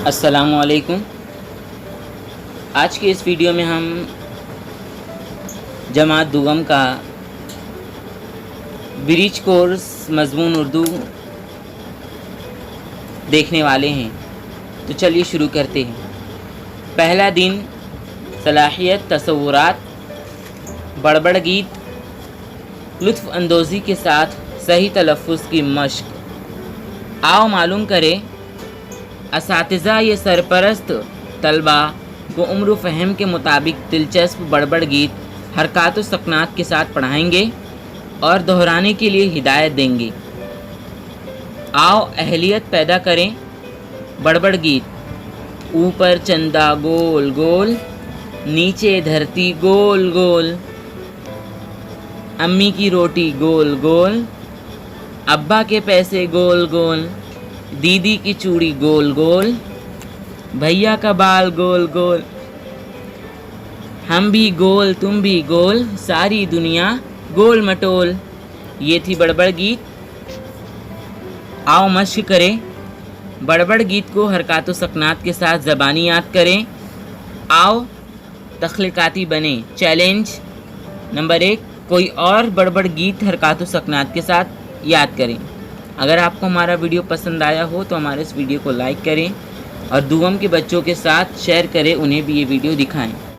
السلام علیکم۔ آج کے اس ویڈیو میں ہم جماعت دوم کا برج کورس مضمون اردو دیکھنے والے ہیں، تو چلیے شروع کرتے ہیں۔ پہلا دن صلاحیت، تصورات، بڑبڑ گیت، لطف اندوزی کے ساتھ صحیح تلفظ کی مشق۔ آؤ معلوم کریں اساتذہ یہ سرپرست طلبہ کو عمر و فہم کے مطابق دلچسپ بڑبڑ گیت حرکات و سکنات کے ساتھ پڑھائیں گے اور دہرانے کے لیے ہدایت دیں گے۔ آؤ اہلیت پیدا کریں۔ بڑبڑ گیت: اوپر چندہ گول گول، نیچے دھرتی گول گول، امی کی روٹی گول گول، ابا کے پیسے گول گول، دیدی کی چوڑی گول گول، بھیا کا بال گول گول، ہم بھی گول تم بھی گول، ساری دنیا گول مٹول۔ یہ تھی بڑبڑ گیت۔ آؤ مشق کریں۔ بڑبڑ گیت کو حرکات و سکنات کے ساتھ زبانی یاد کریں۔ آؤ تخلیقاتی بنیں۔ چیلنج نمبر 1، کوئی اور بڑبڑ گیت حرکات و سکنات کے ساتھ یاد کریں۔ اگر آپ کو ہمارا ویڈیو پسند آیا ہو تو ہمارے اس ویڈیو کو لائک کریں اور دوم کے بچوں کے ساتھ شیئر کریں، انہیں بھی یہ ویڈیو دکھائیں۔